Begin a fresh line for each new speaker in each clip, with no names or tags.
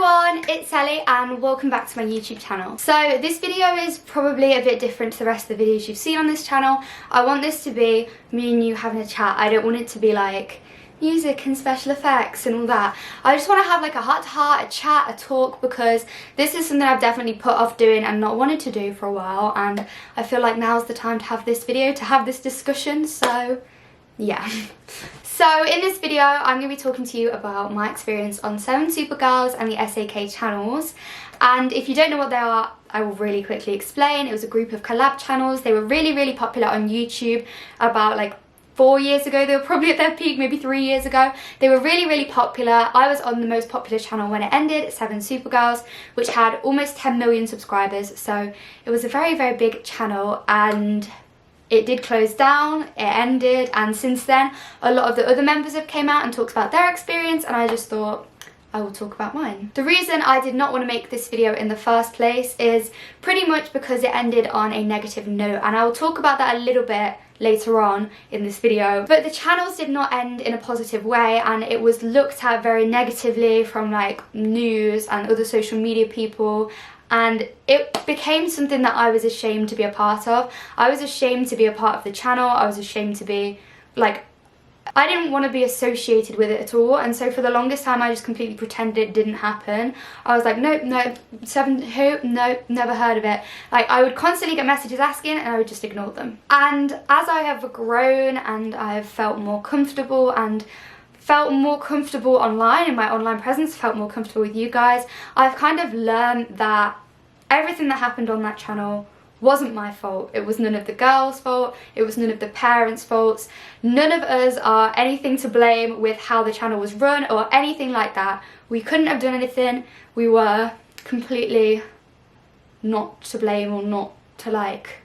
everyone, it's Ellie and welcome back to my YouTube channel. So this video is probably a bit different to the rest of the videos you've seen on this channel. I want this to be me and you having a chat. I don't want it to be like music and special effects and all that. I just want to have like a heart-to-heart, a chat, a talk, because this is something I've definitely put off doing and not wanted to do for a while, and I feel like now's the time to have this video, to have this discussion, so yeah. So in this video, I'm going to be talking to you about my experience on 7Supergirls and the SAK channels. And if you don't know what they are, I will really quickly explain. It was a group of collab channels. They were really popular on YouTube about like 4 years ago. They were probably at their peak maybe 3 years ago. They were really popular. I was on the most popular channel when it ended, 7Supergirls, which had almost 10 million subscribers. So it was a very big channel, and it did close down, it ended, and since then a lot of the other members have came out and talked about their experience, and I just thought I will talk about mine. The reason I did not want to make this video in the first place is pretty much because it ended on a negative note, and I will talk about that a little bit later on in this video. But the channels did not end in a positive way, and it was looked at very negatively from like news and other social media people, and it became something that I was ashamed to be a part of. I was ashamed to be a part of the channel. I was ashamed to be like, I didn't want to be associated with it at all, and so for the longest time I just completely pretended it didn't happen. I was like, nope, who? Nope, never heard of it. Like, I would constantly get messages asking and I would just ignore them. And as I have grown and I have felt more comfortable and felt more comfortable online, in my online presence, felt more comfortable with you guys, I've kind of learned that everything that happened on that channel wasn't my fault. It was none of the girls' fault, it was none of the parents' faults. None of us are anything to blame with how the channel was run or anything like that. We couldn't have done anything. We were completely not to blame, or not to like,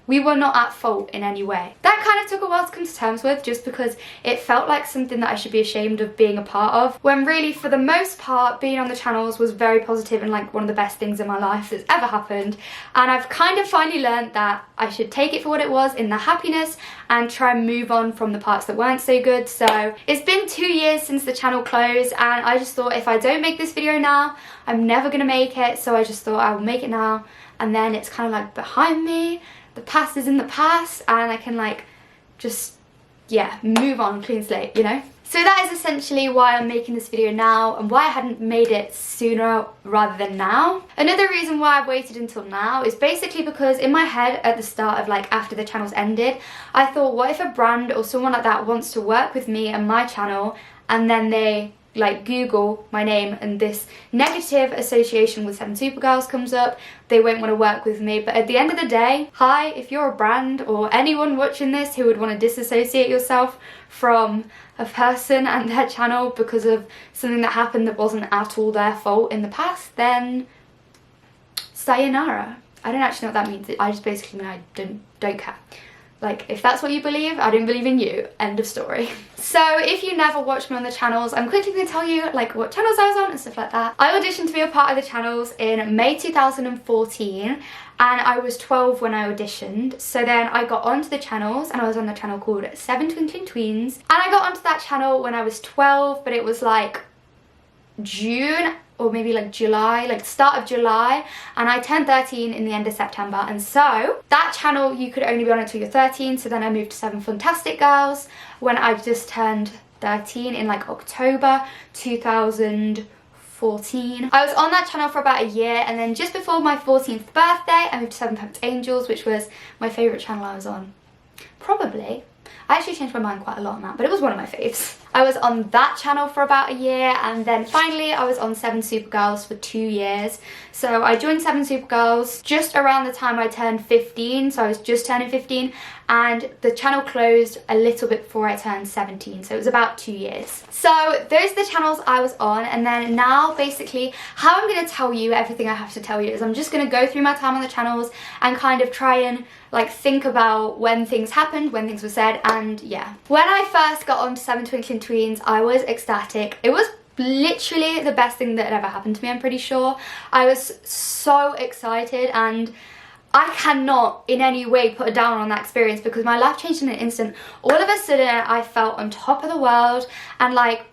we were not at fault in any way. That kind of took a while to come to terms with, just because it felt like something that I should be ashamed of being a part of, when really for the most part being on the channels was very positive and like one of the best things in my life that's ever happened. And I've kind of finally learned that I should take it for what it was, in the happiness, and try and move on from the parts that weren't so good. So it's been 2 years since the channel closed, and I just thought if I don't make this video now, I'm never gonna make it. So I just thought I will make it now, and then it's kind of like behind me. The past is in the past, and I can like just, yeah, move on, clean slate, you know? So that is essentially why I'm making this video now, and why I hadn't made it sooner rather than now. Another reason why I've waited until now is basically because in my head at the start of like after the channels ended, I thought, what if a brand or someone like that wants to work with me and my channel, and then they like Google my name and this negative association with 7Supergirls comes up, they won't want to work with me. But at the end of the day, hi, if you're a brand or anyone watching this who would want to disassociate yourself from a person and their channel because of something that happened that wasn't at all their fault in the past, then sayonara. I don't actually know what that means. I just basically mean I don't care. Like, if that's what you believe, I don't believe in you. End of story. So if you never watched me on the channels, I'm quickly going to tell you like what channels I was on and stuff like that. I auditioned to be a part of the channels in May 2014, and I was 12 when I auditioned. So then I got onto the channels, and I was on the channel called Seven Twinkling Tweens. And I got onto that channel when I was 12, but it was like June or maybe like July, like start of July, and I turned 13 in the end of September. And so that channel you could only be on until you're 13. So then I moved to SevenPerfectangels when I just turned 13 in like October 2014. I was on that channel for about a year, and then just before my 14th birthday I moved to Sevenperfectangels, which was my favourite channel I was on. Probably. I actually changed my mind quite a lot on that, but it was one of my faves. I was on that channel for about a year, and then finally I was on 7Supergirls for 2 years. So I joined 7Supergirls just around the time I turned 15, so I was just turning 15, and the channel closed a little bit before I turned 17, so it was about 2 years. So those are the channels I was on, and then now basically how I'm going to tell you everything I have to tell you is I'm just going to go through my time on the channels and kind of try and like think about when things happened, when things were said, and yeah. When I first got on to 7 Twinkling Tweens, I was ecstatic. It was literally the best thing that had ever happened to me, I'm pretty sure. I was so excited, and I cannot in any way put a down on that experience because my life changed in an instant. All of a sudden I felt on top of the world, and like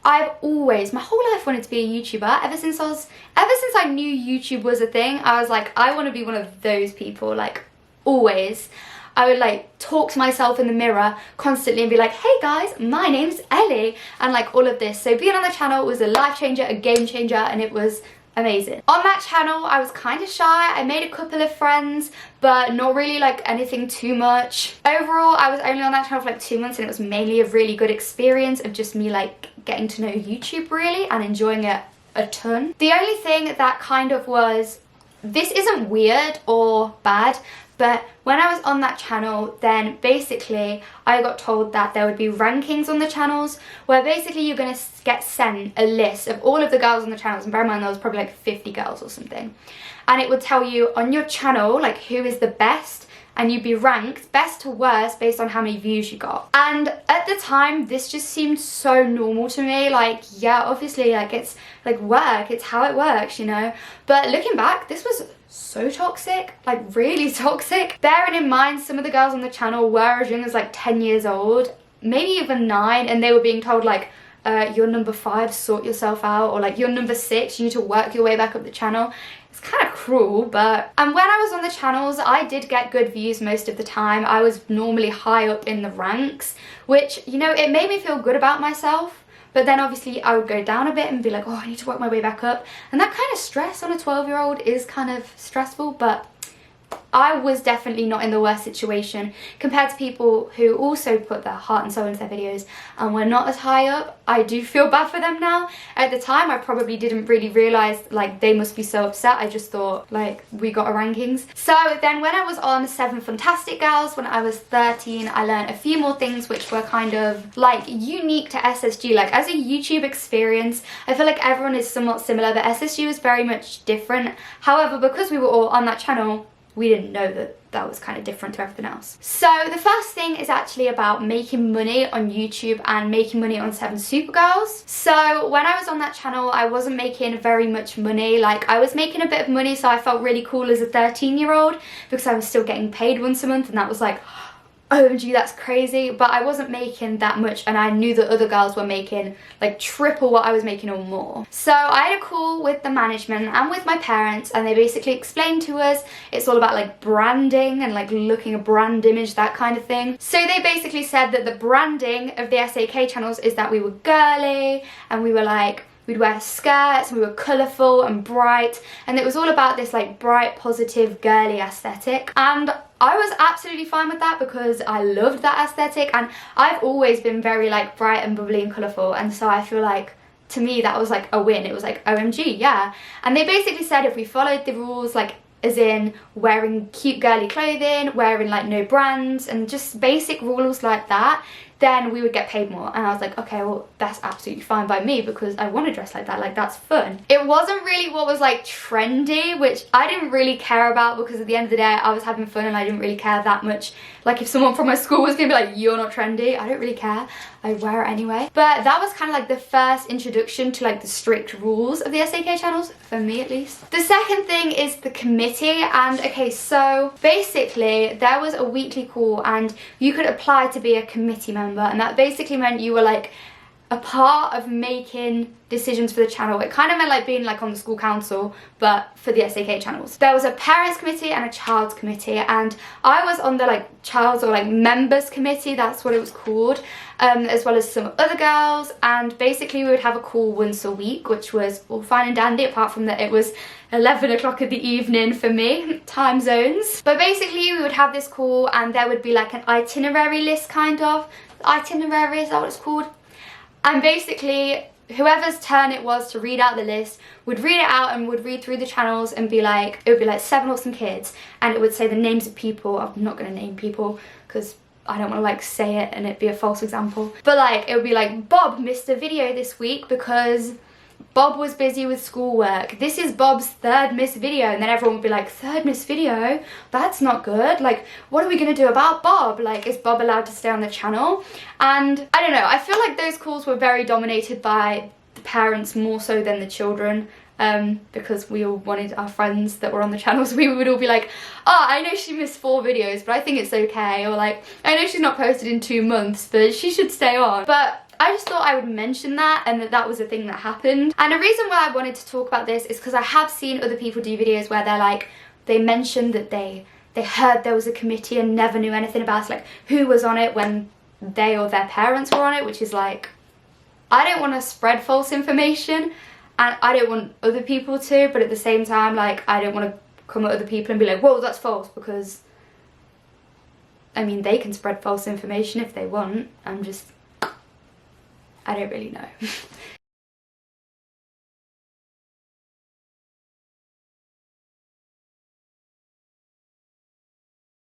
I've always, my whole life, wanted to be a YouTuber. Ever since I knew YouTube was a thing, I was like, I want to be one of those people, like, always. I would like talk to myself in the mirror constantly and be like, hey guys, my name's Ellie, and like all of this. So being on the channel was a life changer, a game changer, and it was amazing. On that channel, I was kind of shy. I made a couple of friends, but not really like anything too much. Overall, I was only on that channel for like 2 months, and it was mainly a really good experience of just me like getting to know YouTube really and enjoying it a ton. The only thing that kind of was, this isn't weird or bad, but when I was on that channel, then basically I got told that there would be rankings on the channels where basically you're going to get sent a list of all of the girls on the channels, and bear in mind there was probably like 50 girls or something, and it would tell you on your channel like who is the best, and you'd be ranked best to worst based on how many views you got. And at the time, this just seemed so normal to me, like, yeah, obviously, like, it's like work, it's how it works, you know. But looking back, this was so toxic, like really toxic. Bearing in mind some of the girls on the channel were as young as like 10 years old, maybe even 9, and they were being told like, you're number 5, sort yourself out, or like you're number 6, you need to work your way back up the channel. It's kind of cruel, but... And when I was on the channels, I did get good views most of the time. I was normally high up in the ranks, which, you know, it made me feel good about myself. But then obviously I would go down a bit and be like, oh, I need to work my way back up. And that kind of stress on a 12-year-old is kind of stressful, but I was definitely not in the worst situation compared to people who also put their heart and soul into their videos and were not as high up. I do feel bad for them now. At the time, I probably didn't really realise like they must be so upset. I just thought like we got our rankings. So then when I was on SevenFantastic when I was 13, I learned a few more things which were kind of like unique to SSG. Like as a YouTube experience, I feel like everyone is somewhat similar, but SSG was very much different. However, because we were all on that channel, we didn't know that that was kind of different to everything else. So the first thing is actually about making money on YouTube and making money on 7Supergirls. So when I was on that channel, I wasn't making very much money. Like I was making a bit of money, so I felt really cool as a 13-year-old because I was still getting paid once a month, and that was like, OMG, that's crazy. But I wasn't making that much, and I knew that other girls were making like triple what I was making or more. So I had a call with the management and with my parents, and they basically explained to us it's all about like branding and like looking a brand image, that kind of thing. So they basically said that the branding of the SAK channels is that we were girly, and we were like, we'd wear skirts, and we were colourful and bright, and it was all about this like bright, positive, girly aesthetic. And I was absolutely fine with that because I loved that aesthetic, and I've always been very like bright and bubbly and colourful, and so I feel like to me that was like a win. It was like, OMG, yeah. And they basically said if we followed the rules, like as in wearing cute girly clothing, wearing like no brands, and just basic rules like that, then we would get paid more. And I was like, okay, well, that's absolutely fine by me because I want to dress like that, like that's fun. It wasn't really what was like trendy, which I didn't really care about because at the end of the day, I was having fun and I didn't really care that much. Like if someone from my school was gonna be like, you're not trendy, I don't really care. I wear it anyway. But that was kind of like the first introduction to like the strict rules of the SAK channels, for me at least. The second thing is the committee. And okay, so basically there was a weekly call and you could apply to be a committee member, and that basically meant you were like a part of making decisions for the channel. It kind of meant like being like on the school council, but for the SAK channels. There was a parents committee and a child's committee, and I was on the like child's or like members committee, that's what it was called, as well as some other girls. And basically we would have a call once a week, which was all fine and dandy, apart from that it was 11 o'clock in the evening for me, time zones. But basically we would have this call and there would be like an itinerary list, kind of. Itinerary, is that what it's called? And basically whoever's turn it was to read out the list would read it out and would read through the channels and be like, it would be like 7 awesome kids, and it would say the names of people. I'm not going to name people because I don't want to like say it and it be a false example, but like it would be like, Bob missed a video this week because Bob was busy with schoolwork. This is Bob's 3rd missed video. And then everyone would be like, 3rd missed video? That's not good. Like, what are we going to do about Bob? Like, is Bob allowed to stay on the channel? And I don't know, I feel like those calls were very dominated by the parents more so than the children. Because we all wanted our friends that were on the channel, so we would all be like, oh, I know she missed 4 videos, but I think it's okay. Or like, I know she's not posted in 2 months, but she should stay on. But I just thought I would mention that and that was a thing that happened. And the reason why I wanted to talk about this is because I have seen other people do videos where they're like, they mentioned that they heard there was a committee and never knew anything about it, like who was on it when they or their parents were on it, which is like, I don't want to spread false information and I don't want other people to, but at the same time, like, I don't want to come at other people and be like, whoa, that's false, because I mean, they can spread false information if they want. I don't really know.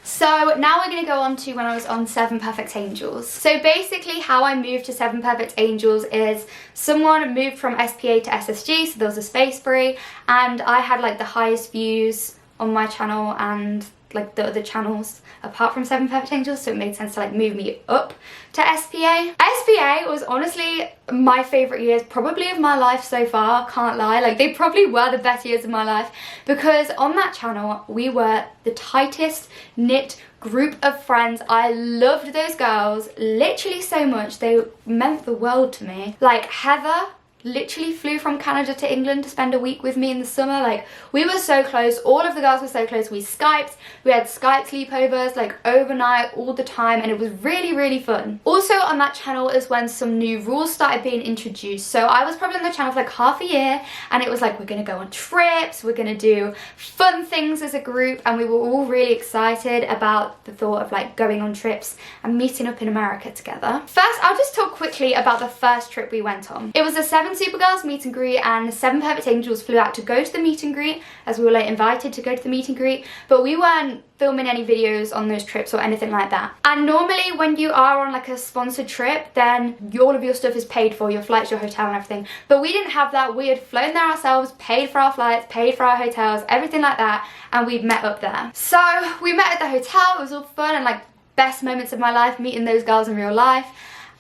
So now we're going to go on to when I was on Seven Perfect Angels. So basically how I moved to Seven Perfect Angels is someone moved from SPA to SSG, so there was a space free, and I had like the highest views on my channel and like the other channels apart from Seven Perfect Angels, so it made sense to like move me up to SPA. SPA was honestly my favourite years probably of my life so far, can't lie. Like, they probably were the best years of my life because on that channel we were the tightest knit group of friends. I loved those girls literally so much. They meant the world to me. Like, Heather literally flew from Canada to England to spend a week with me in the summer. Like, we were so close. All of the girls were so close. We Skyped. We had Skype sleepovers like overnight all the time, and it was really, really fun. Also on that channel is when some new rules started being introduced. So I was probably on the channel for like half a year, and it was like, we're gonna go on trips, we're gonna do fun things as a group, and we were all really excited about the thought of like going on trips and meeting up in America together. First, I'll just talk quickly about the first trip we went on. It was a SevenSuperGirls meet and greet, and Seven Perfect Angels flew out to go to the meet and greet, as we were like invited to go to the meet and greet, but we weren't filming any videos on those trips or anything like that. And normally when you are on like a sponsored trip, then all of your stuff is paid for, your flights, your hotel and everything. But we didn't have that. We had flown there ourselves, paid for our flights, paid for our hotels, everything like that, and we'd met up there. So we met at the hotel. It was all fun and like best moments of my life, meeting those girls in real life.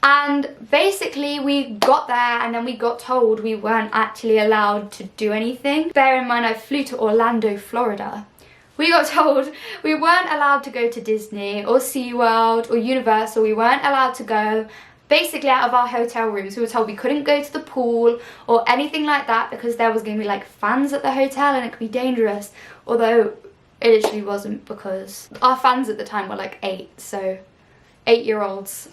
And basically we got there and then we got told we weren't actually allowed to do anything. Bear in mind I flew to Orlando, Florida. We got told we weren't allowed to go to Disney or SeaWorld or Universal. We weren't allowed to go basically out of our hotel rooms. We were told we couldn't go to the pool or anything like that because there was going to be like fans at the hotel and it could be dangerous. Although it literally wasn't, because our fans at the time were like 8, so 8-year-olds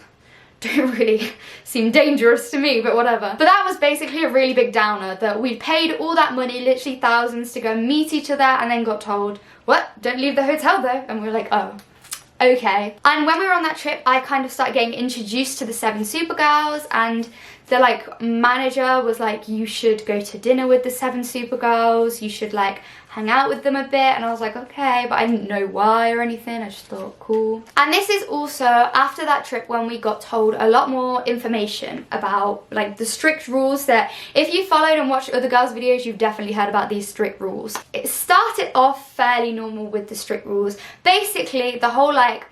don't really seem dangerous to me, but whatever. But that was basically a really big downer, that we paid all that money, literally thousands, to go meet each other and then got told, what, don't leave the hotel though? And we were like, oh, okay. And when we were on that trip, I kind of started getting introduced to the SevenSuperGirls, and the like manager was like, you should go to dinner with the SevenSuperGirls, you should like hang out with them a bit. And I was like, okay, but I didn't know why or anything. I just thought, cool. And this is also after that trip when we got told a lot more information about like the strict rules that if you followed and watched other girls' videos, you've definitely heard about these strict rules. It started off fairly normal with the strict rules. Basically, the whole like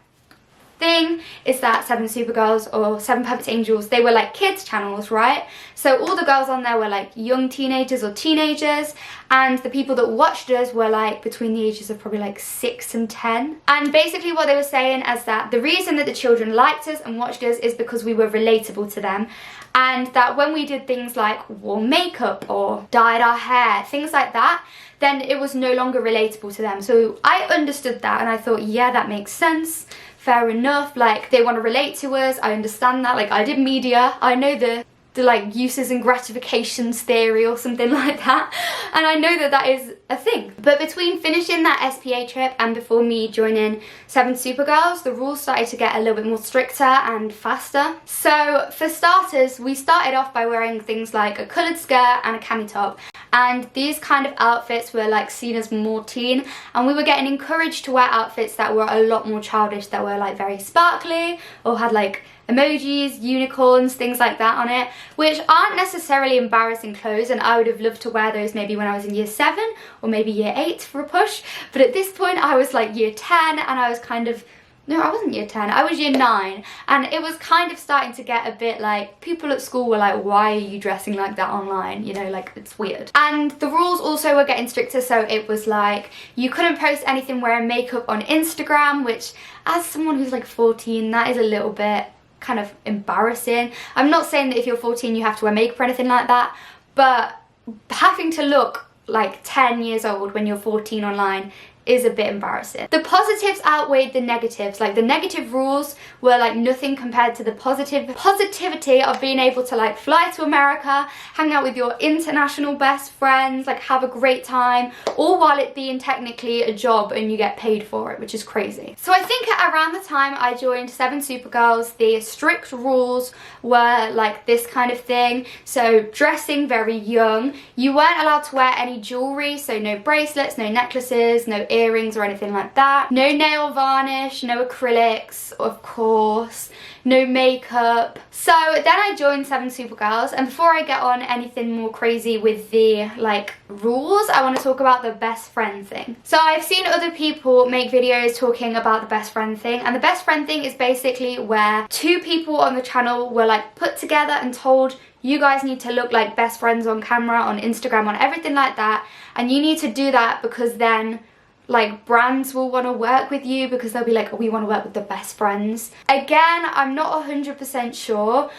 thing is that SevenSuperGirls or Seven Perfect Angels, they were like kids channels, right? So all the girls on there were like young teenagers or teenagers, and the people that watched us were like between the ages of probably like 6 and 10. And basically what they were saying is that the reason that the children liked us and watched us is because we were relatable to them, and that when we did things like wore makeup or dyed our hair, things like that, then it was no longer relatable to them. So I understood that and I thought, yeah, that makes sense. Fair enough, like they want to relate to us, I understand that. Like, I did media, I know the like uses and gratifications theory or something like that, and I know that that is a thing. But between finishing that SPA trip and before me joining SevenSuperGirls, the rules started to get a little bit more stricter and faster. So for starters, we started off by wearing things like a coloured skirt and a cami top, and these kind of outfits were like seen as more teen, and we were getting encouraged to wear outfits that were a lot more childish, that were like very sparkly or had like emojis, unicorns, things like that on it, which aren't necessarily embarrassing clothes, and I would have loved to wear those maybe when I was in year 7 or maybe year 8 for a push. But at this point I was like year 10, and I was kind of, no, I wasn't year 10, I was year 9, and it was kind of starting to get a bit like, people at school were like, why are you dressing like that online, you know, like it's weird. And the rules also were getting stricter, so it was like you couldn't post anything wearing makeup on Instagram, which as someone who's like 14, that is a little bit kind of embarrassing. I'm not saying that if you're 14 you have to wear makeup or anything like that, but having to look like 10 years old when you're 14 online is a bit embarrassing. The positives outweighed the negatives. Like the negative rules were like nothing compared to the positivity of being able to like fly to America, hang out with your international best friends, like have a great time, all while it being technically a job and you get paid for it, which is crazy. So I think around the time I joined 7Supergirls, the strict rules were like this kind of thing. So dressing very young, you weren't allowed to wear any jewelry, so no bracelets, no necklaces, no earrings or anything like that. No nail varnish, no acrylics, of course, no makeup. So then I joined 7Supergirls, and before I get on anything more crazy with the like rules, I want to talk about the best friend thing. So I've seen other people make videos talking about the best friend thing, and the best friend thing is basically where two people on the channel were like put together and told, you guys need to look like best friends on camera, on Instagram, on everything like that, and you need to do that because then like brands will want to work with you because they'll be like, oh, we want to work with the best friends. Again, I'm not 100% sure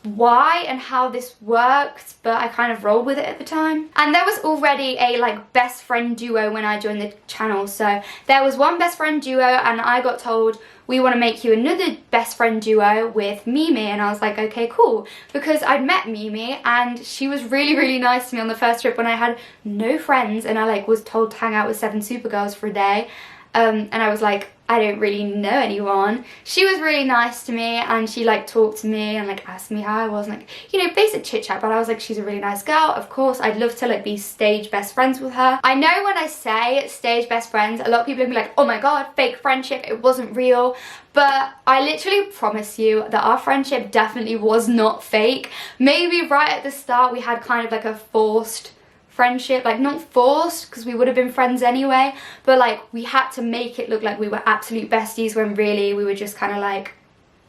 why and how this worked, but I kind of rolled with it at the time. And there was already a like best friend duo when I joined the channel. So there was one best friend duo and I got told, we want to make you another best friend duo with Mimi, and I was like, okay, cool, because I'd met Mimi and she was really, really nice to me on the first trip when I had no friends and I like was told to hang out with 7Supergirls for a day, and I was like, I don't really know anyone. She was really nice to me and she like talked to me and like asked me how I was, and like, you know, basic chit chat, but I was like, she's a really nice girl. Of course, I'd love to like be stage best friends with her. I know when I say stage best friends, a lot of people will be like, oh my god, fake friendship, it wasn't real. But I literally promise you that our friendship definitely was not fake. Maybe right at the start we had kind of like a forced friendship, like not forced because we would have been friends anyway, but like we had to make it look like we were absolute besties when really we were just kind of like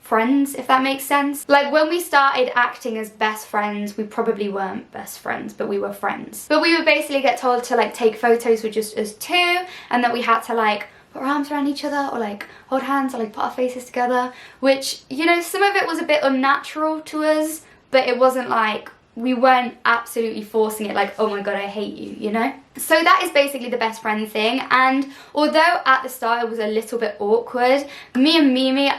friends, if that makes sense. Like when we started acting as best friends, we probably weren't best friends, but we were friends. But we would basically get told to like take photos with just us two, and that we had to like put our arms around each other or like hold hands or like put our faces together, which, you know, some of it was a bit unnatural to us, but it wasn't like, we weren't absolutely forcing it like, oh my god, I hate you, you know? So that is basically the best friend thing. And although at the start it was a little bit awkward, me and Mimi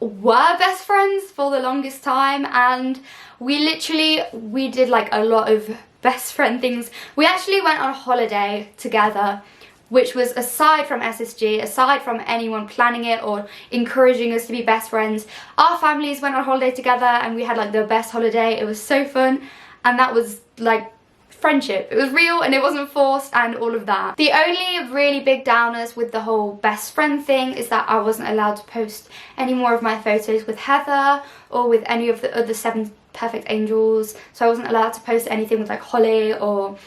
were best friends for the longest time, and we did like a lot of best friend things. We actually went on a holiday together, which was aside from SSG, aside from anyone planning it or encouraging us to be best friends, our families went on holiday together and we had like the best holiday. It was so fun, and that was like friendship. It was real and it wasn't forced and all of that. The only really big downers with the whole best friend thing is that I wasn't allowed to post any more of my photos with Heather or with any of the other Sevenperfectangels. So I wasn't allowed to post anything with like Holly or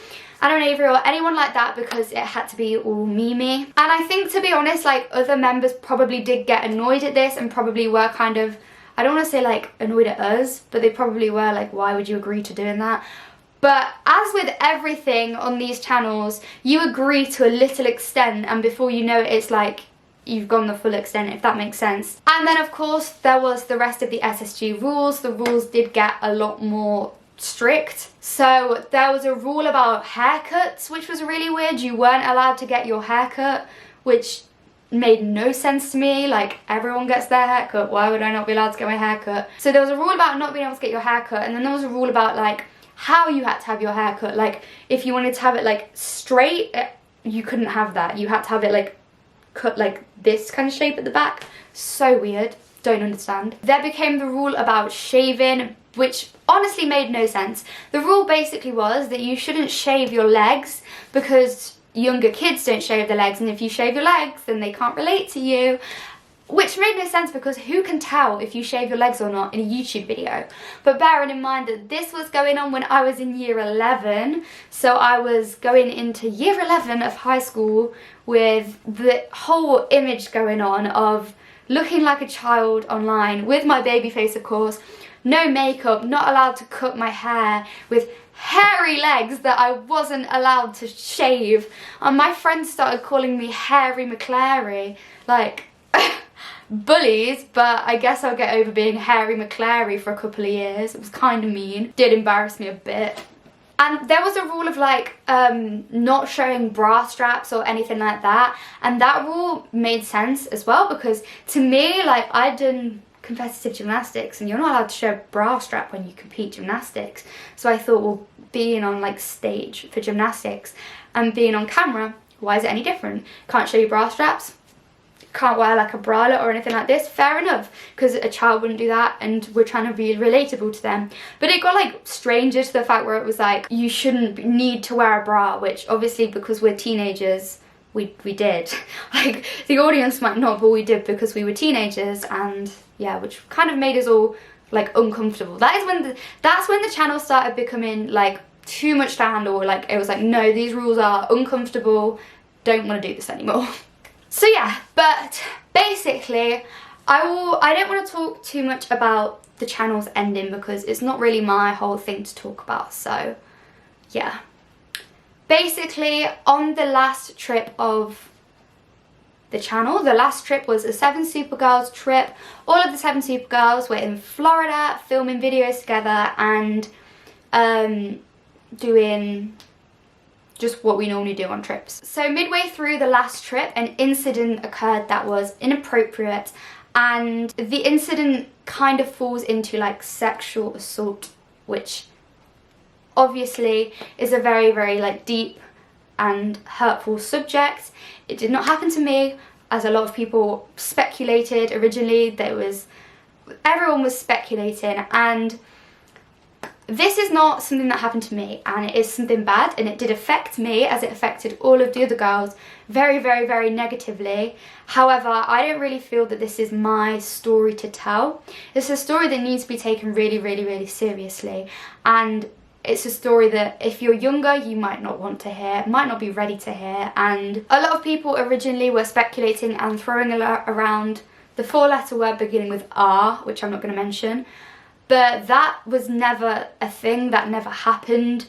I don't know, Avery or anyone like that, because it had to be all Mimi. And I think, to be honest, like other members probably did get annoyed at this and probably were kind of, I don't want to say like annoyed at us, but they probably were like, why would you agree to doing that? But as with everything on these channels, you agree to a little extent, and before you know it, it's like you've gone the full extent, if that makes sense. And then of course there was the rest of the SSG rules. The rules did get a lot more strict. So there was a rule about haircuts, which was really weird. You weren't allowed to get your haircut, which made no sense to me. Like, everyone gets their haircut, why would I not be allowed to get my haircut? So there was a rule about not being able to get your haircut, and then there was a rule about like how you had to have your haircut. Like if you wanted to have it like straight, you couldn't have that. You had to have it like cut like this kind of shape at the back. So weird, don't understand. There became the rule about shaving, which honestly made no sense. The rule basically was that you shouldn't shave your legs because younger kids don't shave their legs, and if you shave your legs then they can't relate to you, which made no sense because who can tell if you shave your legs or not in a YouTube video? But bearing in mind that this was going on when I was in year 11, so I was going into year 11 of high school with the whole image going on of looking like a child online with my baby face, of course, no makeup, not allowed to cut my hair, with hairy legs that I wasn't allowed to shave, and my friends started calling me Hairy McClary. Like, bullies, but I guess I'll get over being Hairy McClary for a couple of years. It was kind of mean. Did embarrass me a bit. And there was a rule of like not showing bra straps or anything like that, and that rule made sense as well, because to me, like, I'd done competitive gymnastics and you're not allowed to show a bra strap when you compete gymnastics. So I thought, well, being on like stage for gymnastics and being on camera, why is it any different? Can't show you bra straps, can't wear like a bralette or anything like this, fair enough, because a child wouldn't do that and we're trying to be relatable to them. But it got like stranger to the fact where it was like, you shouldn't need to wear a bra, which obviously because we're teenagers, we did. Like, the audience might not, but we did because we were teenagers, and yeah, which kind of made us all like uncomfortable. That's when the channel started becoming like too much to handle. Like, it was like, no, these rules are uncomfortable, don't want to do this anymore. So yeah, but basically, I don't want to talk too much about the channel's ending because it's not really my whole thing to talk about, so yeah. Basically, on the last trip of the channel, the last trip was a SevenSuperGirls trip. All of the SevenSuperGirls were in Florida filming videos together and doing just what we normally do on trips. So midway through the last trip, an incident occurred that was inappropriate, and the incident kind of falls into like sexual assault, which obviously is a very, very like deep and hurtful subject. It did not happen to me, as a lot of people speculated originally. Everyone was speculating, and this is not something that happened to me, and it is something bad, and it did affect me as it affected all of the other girls very, very, very negatively. However, I don't really feel that this is my story to tell. It's a story that needs to be taken really, really, really seriously, and it's a story that if you're younger, you might not want to hear, might not be ready to hear. And a lot of people originally were speculating and throwing around the 4-letter word beginning with R, which I'm not going to mention. But that was never a thing, that never happened.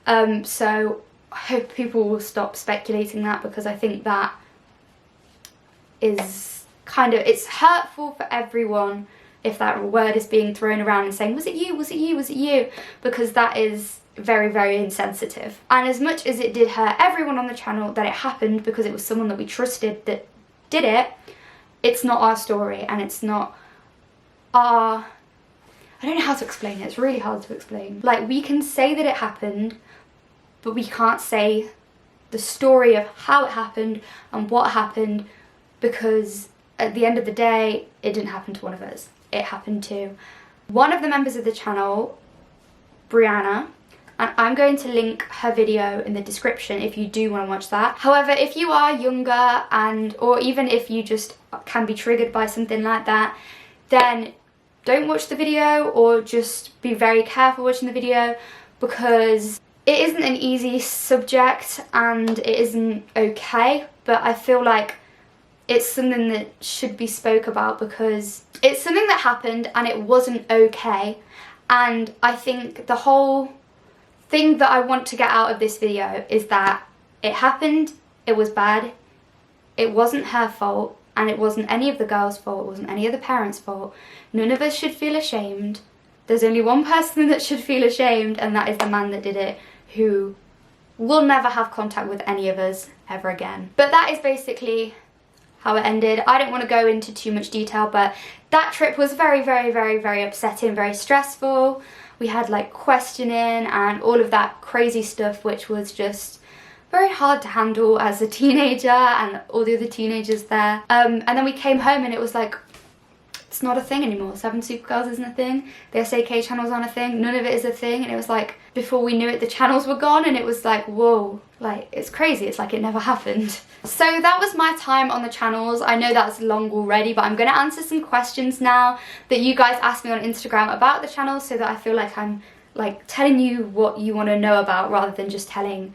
So I hope people will stop speculating that, because I think that is kind of, it's hurtful for everyone if that word is being thrown around and saying, was it you, was it you, was it you? Because that is very, very insensitive. And as much as it did hurt everyone on the channel that it happened, because it was someone that we trusted that did it, it's not our story, and it's not our, I don't know how to explain it, it's really hard to explain. Like, we can say that it happened, but we can't say the story of how it happened and what happened, because at the end of the day, it didn't happen to one of us. It happened to one of the members of the channel, Brianna, and I'm going to link her video in the description if you do want to watch that. However, if you are younger, or even if you just can be triggered by something like that, then don't watch the video, or just be very careful watching the video, because it isn't an easy subject and it isn't okay, but I feel like it's something that should be spoke about, because it's something that happened and it wasn't okay. And I think the whole thing that I want to get out of this video is that it happened, it was bad, it wasn't her fault, and it wasn't any of the girls' fault, it wasn't any of the parents' fault. None of us should feel ashamed. There's only one person that should feel ashamed, and that is the man that did it, who will never have contact with any of us ever again. But that is basically how it ended. I don't want to go into too much detail, but that trip was very, very, very, very upsetting, very stressful. We had like questioning and all of that crazy stuff, which was just very hard to handle as a teenager and all the other teenagers there. And then we came home and it was like, it's not a thing anymore. SevenSuperGirls isn't a thing. The SAK channels aren't a thing. None of it is a thing. And it was like, before we knew it, the channels were gone, and it was like, whoa, like, it's crazy. It's like it never happened. So that was my time on the channels. I know that's long already, but I'm going to answer some questions now that you guys asked me on Instagram about the channel, so that I feel like I'm like telling you what you want to know about, rather than just telling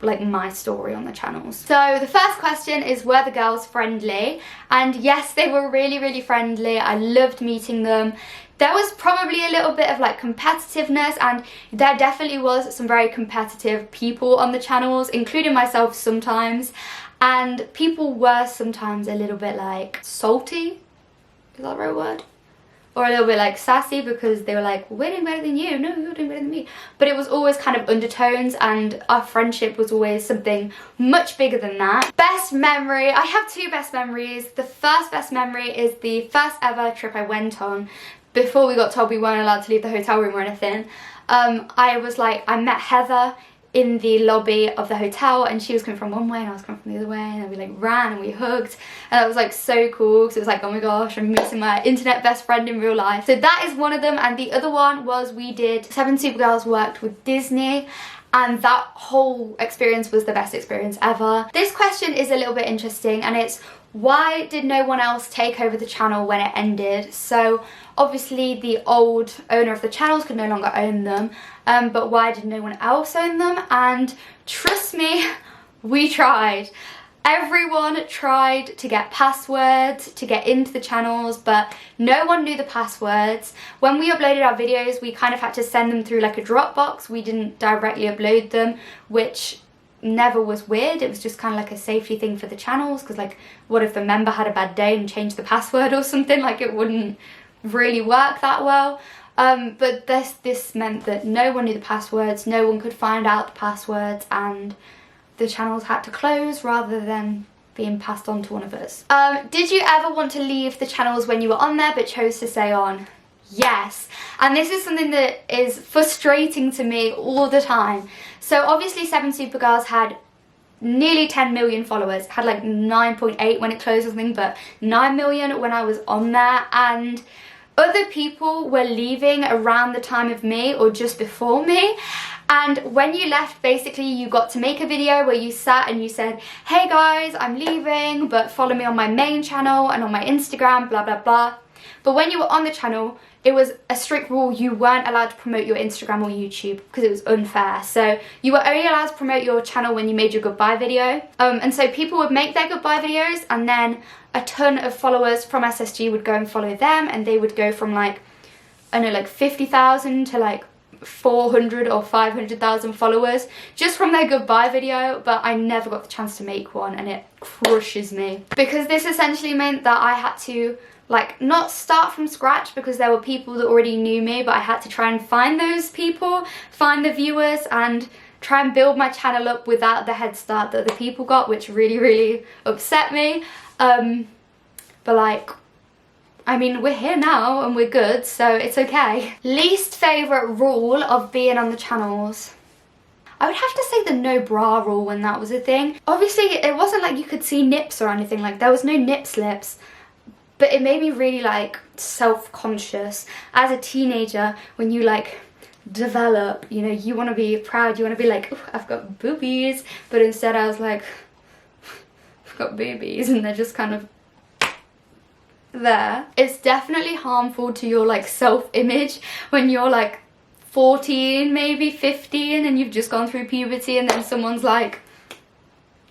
like my story on the channels. So the first question is, were the girls friendly? And yes, they were really, really friendly. I loved meeting them. There was probably a little bit of like competitiveness, and there definitely was some very competitive people on the channels, including myself sometimes, and people were sometimes a little bit like salty, Is that the right word? Or a little bit like sassy because they were like, we're doing better than you, no, you're doing better than me. But it was always kind of undertones, and our friendship was always something much bigger than that. Best memory, I have two best memories. The first best memory is the first ever trip I went on before we got told we weren't allowed to leave the hotel room or anything. I met Heather in the lobby of the hotel, and she was coming from one way and I was coming from the other way, and then we like ran and we hugged, and that was like so cool because it was like, oh my gosh, I'm missing my internet best friend in real life. So that is one of them. And the other one was we did SevenSuperGirls worked with Disney, and that whole experience was the best experience ever. This question is a little bit interesting, and it's, why did no one else take over the channel when it ended? So obviously the old owner of the channels could no longer own them, but why did no one else own them? And trust me, we tried. Everyone tried to get passwords to get into the channels, but no one knew the passwords. When we uploaded our videos, we kind of had to send them through like a Dropbox. We didn't directly upload them, which never was weird. It was just kind of like a safety thing for the channels, because like, what if the member had a bad day and changed the password or something? Like, it wouldn't really work that well. But this meant that no one knew the passwords, no one could find out the passwords, and the channels had to close rather than being passed on to one of us. Did you ever want to leave the channels when you were on there but chose to stay on? Yes, and this is something that is frustrating to me all the time. So obviously SevenSuperGirls had nearly 10 million followers, had like 9.8 when it closed or something, but 9 million when I was on there, and other people were leaving around the time of me or just before me. And when you left, basically you got to make a video where you sat and you said, hey guys, I'm leaving, but follow me on my main channel and on my Instagram, blah blah blah. But when you were on the channel, it was a strict rule, you weren't allowed to promote your Instagram or YouTube because it was unfair. So you were only allowed to promote your channel when you made your goodbye video. And so people would make their goodbye videos, and then a ton of followers from SSG would go and follow them, and they would go from like, I don't know, like 50,000 to like 400 or 500,000 followers just from their goodbye video. But I never got the chance to make one, and it crushes me because this essentially meant that I had to like not start from scratch, because there were people that already knew me, but I had to try and find those people, find the viewers, and try and build my channel up without the head start that the people got, which really upset me. But like, I mean, we're here now and we're good, so it's okay. Least favourite rule of being on the channels? I would have to say the no bra rule when that was a thing. Obviously, it wasn't like you could see nips or anything, like there was no nip slips. But it made me really like self-conscious. As a teenager, when you like develop, you know, you want to be proud, you want to be like, I've got boobies. But instead I was like, I've got boobies, and they're just kind of there. It's definitely harmful to your like self-image when you're like 14, maybe 15, and you've just gone through puberty, and then someone's like,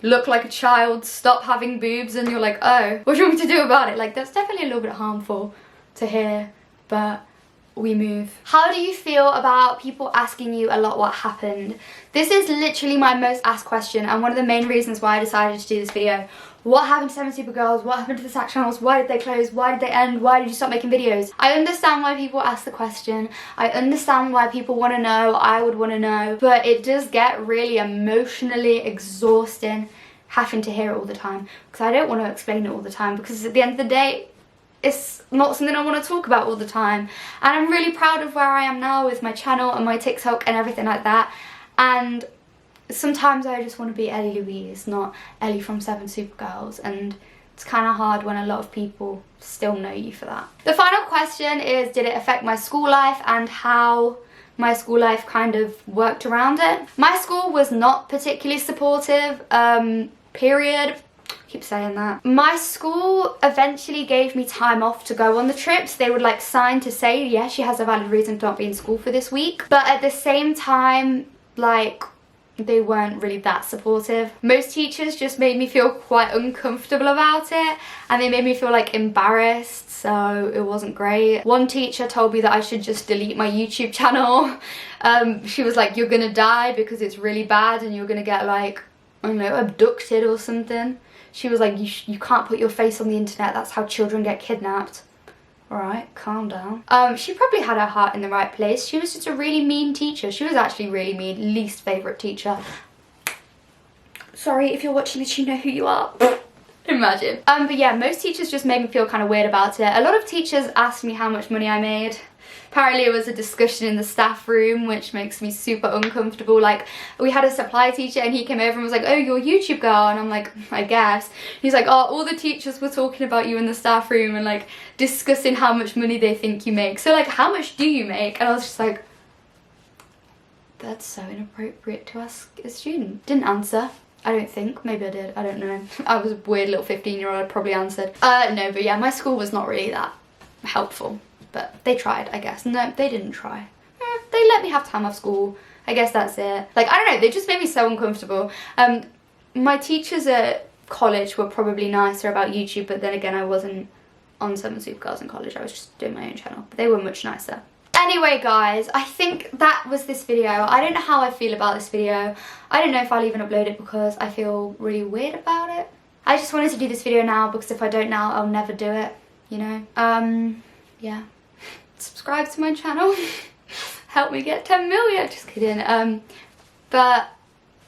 look like a child, stop having boobs, and you're like, oh, what do you want me to do about it? Like, that's definitely a little bit harmful to hear, but we move. How do you feel about people asking you a lot what happened? This is literally my most asked question, and one of the main reasons why I decided to do this video. What happened to SevenSuperGirls? What happened to the SAC channels? Why did they close? Why did they end? Why did you stop making videos? I understand why people ask the question. I understand why people want to know. I would want to know. But it does get really emotionally exhausting having to hear it all the time. Because I don't want to explain it all the time. Because at the end of the day, it's not something I want to talk about all the time. And I'm really proud of where I am now with my channel and my TikTok and everything like that. And sometimes I just want to be Ellie Louise, not Ellie from SevenSuperGirls, and it's kind of hard when a lot of people still know you for that. The final question is, did it affect my school life and how my school life kind of worked around it? My school was not particularly supportive, period. I keep saying that. My school eventually gave me time off to go on the trips. They would like sign to say, yeah, she has a valid reason to not be in school for this week. But at the same time, like, they weren't really that supportive. Most teachers just made me feel quite uncomfortable about it, and they made me feel like embarrassed, so it wasn't great. One teacher told me that I should just delete my YouTube channel. She was like, you're gonna die because it's really bad and you're gonna get like, I don't know, abducted or something. She was like, you can't put your face on the internet, that's how children get kidnapped. Alright, calm down. She probably had her heart in the right place. She was just a really mean teacher. She was actually really mean. Least favourite teacher. Sorry, if you're watching this, you know who you are. Imagine. But yeah, most teachers just made me feel kind of weird about it. A lot of teachers asked me how much money I made. Apparently it was a discussion in the staff room, which makes me super uncomfortable. Like, we had a supply teacher and he came over and was like, oh, you're a YouTube girl? And I'm like, I guess. He's like, oh, all the teachers were talking about you in the staff room and like discussing how much money they think you make. So like, how much do you make? And I was just like, that's so inappropriate to ask a student. Didn't answer. I don't think. Maybe I did. I don't know. I was a weird little 15-year-old. Probably answered. No, but yeah, my school was not really that helpful. But they tried, I guess. No, they didn't try. They let me have time off school. I guess that's it. Like, I don't know. They just made me so uncomfortable. My teachers at college were probably nicer about YouTube. But then again, I wasn't on SevenSuperGirls in college. I was just doing my own channel. But they were much nicer. Anyway guys, I think that was this video. I don't know how I feel about this video. I don't know if I'll even upload it because I feel really weird about it. I just wanted to do this video now because if I don't now, I'll never do it, you know? Yeah. Subscribe to my channel. Help me get 10 million. Just kidding. But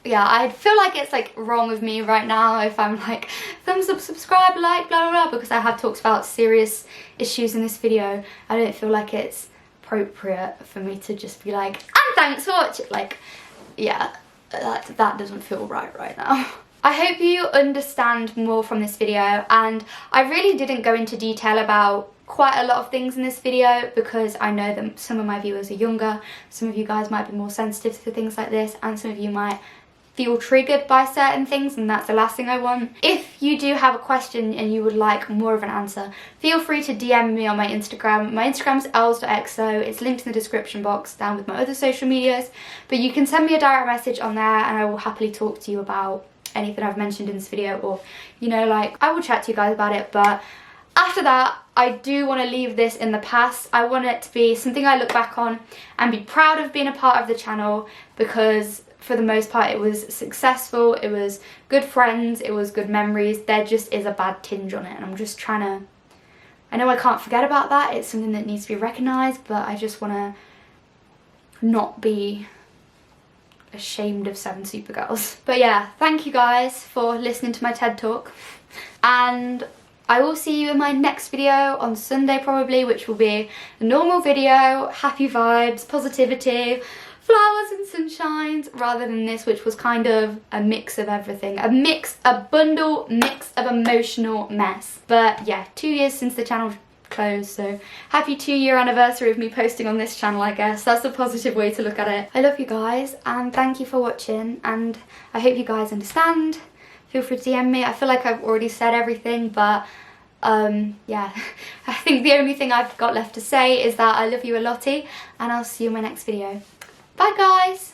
yeah, I feel like it's like wrong of me right now if I'm like, thumbs up, subscribe, like, blah, blah, blah, because I have talked about serious issues in this video. I don't feel like it's appropriate for me to just be like, and thanks for watching. Like, yeah, that doesn't feel right now. I hope you understand more from this video, and I really didn't go into detail about quite a lot of things in this video because I know that some of my viewers are younger, some of you guys might be more sensitive to things like this, and some of you might feel triggered by certain things, and that's the last thing I want. If you do have a question and you would like more of an answer, feel free to DM me on my Instagram. My Instagram is els.exo. It's linked in the description box down with my other social medias, but you can send me a direct message on there and I will happily talk to you about anything I've mentioned in this video, or, you know, like, I will chat to you guys about it. But after that, I do want to leave this in the past. I want it to be something I look back on and be proud of being a part of the channel, because for the most part it was successful, it was good friends, it was good memories. There just is a bad tinge on it, and I'm just trying to, I know I can't forget about that, it's something that needs to be recognised, but I just want to not be ashamed of SevenSuperGirls. But yeah, thank you guys for listening to my TED Talk, and I will see you in my next video on Sunday probably, which will be a normal video, happy vibes, positivity, flowers and sunshines, rather than this, which was kind of a mix of everything. A bundle mix of emotional mess. But yeah, 2 years since the channel closed, so happy 2-year anniversary of me posting on this channel, I guess. That's a positive way to look at it. I love you guys, and thank you for watching, and I hope you guys understand. Feel free to DM me. I feel like I've already said everything, but yeah, I think the only thing I've got left to say is that I love you a Lottie, and I'll see you in my next video. Bye guys!